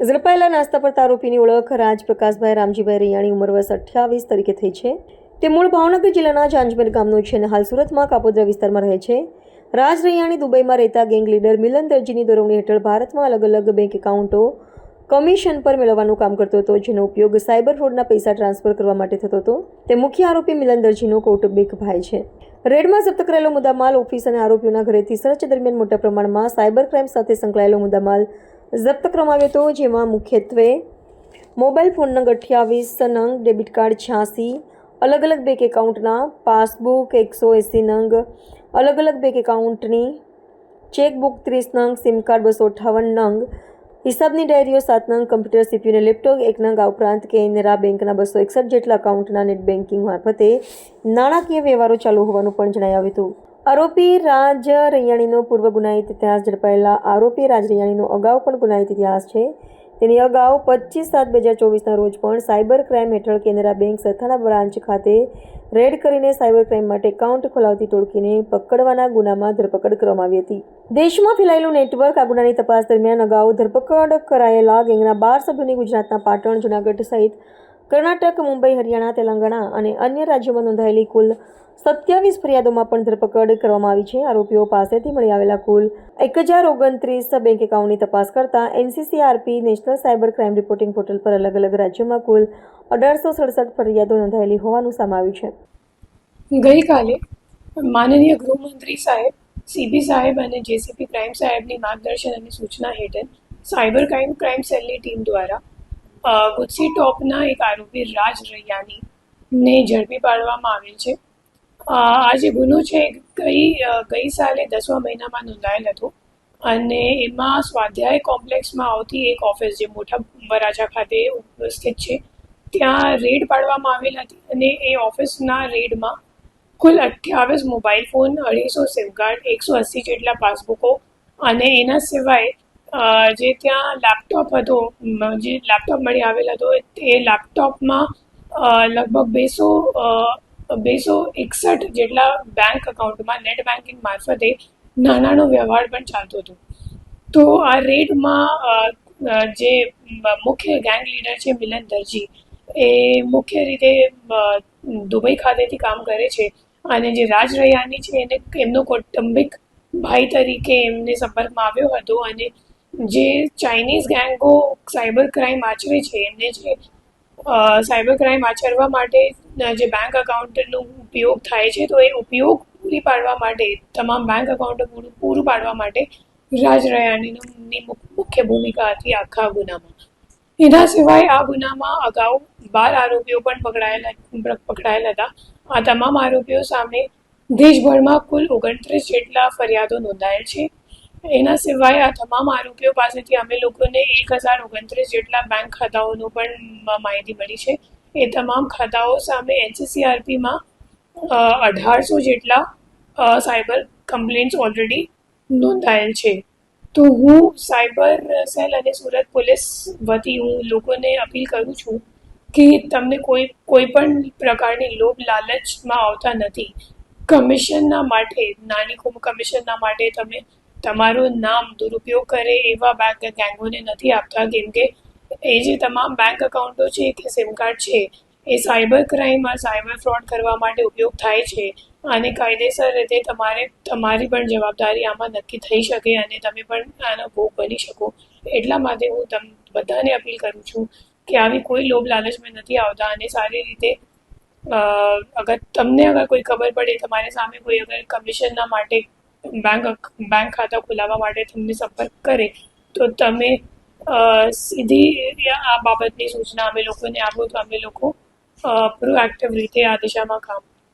ઝડપાયેલા નાસ્તા પર આરોપીની ઓળખ રાજ પ્રકાશભાઈ રામજીભાઈ રૈયાણી ઉંમર વર્ષ 28 તરીકે થઈ છે. તે મૂળ ભાવનગર જિલ્લાના જાંજમેર ગામનો છે અને હાલ સુરતમાં કાપોદ્રા વિસ્તારમાં રહે છે. રાજ રૈયાણી દુબઈમાં રહેતા ગેંગ લીડર મિલન દરજીની દોરવણી હેઠળ ભારતમાં અલગ અલગ બેંક એકાઉન્ટો કમિશન પર મેળવવાનું કામ કરતો હતો, જેનો ઉપયોગ સાયબર ફ્રોડના પૈસા ટ્રાન્સફર કરવા માટે થતો હતો. તે મુખ્ય આરોપી મિલન દરજીનો કૌટુંબિક ભાઈ છે. રેડમાં જપ્ત કરાયેલો મુદ્દામાલ, ઓફિસ અને આરોપીઓના ઘરેથી સર્ચ દરમિયાન મોટા પ્રમાણમાં સાયબર ક્રાઇમ સાથે સંકળાયેલો મુદ્દામાલ જપ્ત કરવામાં આવ્યો હતો, જેમાં મુખ્યત્વે મોબાઈલ ફોન નંગ 28 નંગ, ડેબિટ કાર્ડ 86, અલગ અલગ બેંક એકાઉન્ટના પાસબુક 180 નંગ, અલગ અલગ બેંક એકાઉન્ટની ચેકબુક 30 નંગ, સિમ કાર્ડ 258 નંગ, હિસાબની ડાયરીઓ 7 નંગ, કમ્પ્યુટર સીપીયુ અને લેપટોપ 1 નંગ, આ ઉપરાંત કેનરા બેંકના 261 જેટલા એકાઉન્ટના નેટ બેન્કિંગ મારફતે નાણાકીય વ્યવહારો ચાલુ હોવાનું પણ જણાવ્યું હતું. આરોપી રાજ રૈયાણીનો પૂર્વ ગુનાહિત ઇતિહાસ. ઝડપાયેલા આરોપી રાજ રૈયાણીનો અગાઉ પણ ગુનાહિત ઇતિહાસ છે. તેની અગાઉ 25/7/2024ના રોજ પણ સાયબર ક્રાઇમ હેઠળ કેનરા બેંક સરથાણા બ્રાન્ચ ખાતે રેડ કરીને સાયબર ક્રાઇમ માટે એકાઉન્ટ ખોલાવતી ટોળકીને પકડવાના ગુનામાં ધરપકડ કરવામાં આવી હતી. દેશમાં ફેલાયેલું નેટવર્ક. આ ગુનાની તપાસ દરમિયાન અગાઉ ધરપકડ કરાયેલા ગેંગના 12 સભ્યોની ગુજરાતના પાટણ, જૂનાગઢ સહિત કર્ણાટક, મુંબઈ, હરિયાણા, તેલંગાણા અને અન્ય રાજ્યોમાં નોંધાયેલી કુલ 27 ફરિયાદોમાં પણ ધરપકડ કરવામાં આવી છે. આરોપીઓ પાસેથી મળી આવેલા કુલ 1029 બેંક એકાઉન્ટની તપાસ કરતા NCCRP national cyber crime reporting portal પર અલગ અલગ રાજ્યોમાં કુલ 1867 ફરિયાદો નોંધાયેલી હોવાનું સામે આવ્યું છે. ગઈકાલે માનનીય ગૃહમંત્રી સાહેબ, CP સાહેબ અને JCP ક્રાઇમ સાહેબની માર્ગદર્શન અને સૂચના હેઠળ સાયબર ક્રાઇમ સેલની ટીમ દ્વારા ગુજસી ટોપના એક આરોપી રાજ રૈયાણીને ઝડપી પાડવામાં આવેલ છે. આ જે ગુનો છે ગઈ સાલે 10મા મહિનામાં નોંધાયેલ હતો અને એમાં સ્વાધ્યાય કોમ્પ્લેક્સમાં આવતી એક ઓફિસ જે મોટા વરાછા ખાતે સ્થિત છે ત્યાં રેડ પાડવામાં આવેલ હતી અને એ ઓફિસના રેડમાં કુલ 28 મોબાઈલ ફોન, 250 સિમ કાર્ડ, 180 જેટલા પાસબુકો અને એના સિવાય જે ત્યાં લેપટોપ હતો, જે લેપટોપ મળી આવેલ હતો એ લેપટોપમાં લગભગ 261 જેટલા બેંક એકાઉન્ટમાં નેટ બેન્કિંગ મારફતે નાણાંનો વ્યવહાર પણ ચાલતો હતો. તો આ રેડમાં જે મુખ્ય ગેંગ લીડર છે મિલન દરજી, એ મુખ્ય રીતે દુબઈ ખાતેથી કામ કરે છે અને જે રાજ રૈયાણી છે એને એમનો કૌટુંબિક ભાઈ તરીકે એમને સંપર્કમાં આવ્યો હતો અને જે ચાઇનીઝ ગેંગો સાયબર ક્રાઇમ આચરે છે એમને જે સાયબર ક્રાઇમ આચરવા માટે જે બેંક એકાઉન્ટનો ઉપયોગ થાય છે, તો એ ઉપયોગ પૂરી પાડવા માટે, તમામ બેંક એકાઉન્ટો પૂરું પાડવા માટે રાજ રૈયાણીની મુખ્ય ભૂમિકા હતી આખા ગુનામાં. એના સિવાય આ ગુનામાં અગાઉ 12 આરોપીઓ પણ પકડાયેલ હતા. આ તમામ આરોપીઓ સામે દેશભરમાં કુલ 29 જેટલા ફરિયાદો નોંધાયેલ છે. એના સિવાય આ તમામ આરોપીઓ પાસેથી અમે લોકોને 1029 જેટલા બેંક ખાતાઓનો પણ માહિતી મળી છે. એ તમામ ખાતાઓ સામે NCCRPમાં 1800 જેટલા સાયબર કમ્પ્લેન્ટ્સ ઓલરેડી નોંધાયેલ છે. તો હું સાયબર સેલ અને સુરત પોલીસ વતી હું લોકોને અપીલ કરું છું કે તમને કોઈ પણ પ્રકારની લોભ લાલચમાં આવતા નથી. કમિશનના માટે, નાની કમિશનના માટે તમે તમારું નામ દુરુપયોગ કરે એવા બેંક ગેંગોને નથી આપતા, કેમ કે એ જે તમામ બેંક એકાઉન્ટો છે કે સિમ કાર્ડ છે એ સાયબર ક્રાઇમમાં, સાયબર ફ્રોડ કરવા માટે ઉપયોગ થાય છે અને કાયદેસર રીતે તમારી પણ જવાબદારી આમાં નક્કી થઈ શકે અને તમે પણ આનો ભોગ બની શકો. એટલા માટે હું બધાને અપીલ કરું છું કે આવી કોઈ લોભ લાલચમાં નથી આવતા અને સારી રીતે અગર કોઈ ખબર પડે, તમારી સામે કોઈ અગર કમિશનના માટે બેંક ખાતા ખોલાવવા માટે તમને સંપર્ક કરે તો તમે સીધી આ બાબતની સૂચના અમે લોકોને આપો તો અમે લોકો પ્રોએક્ટિવ રીતે આ દિશામાં કામ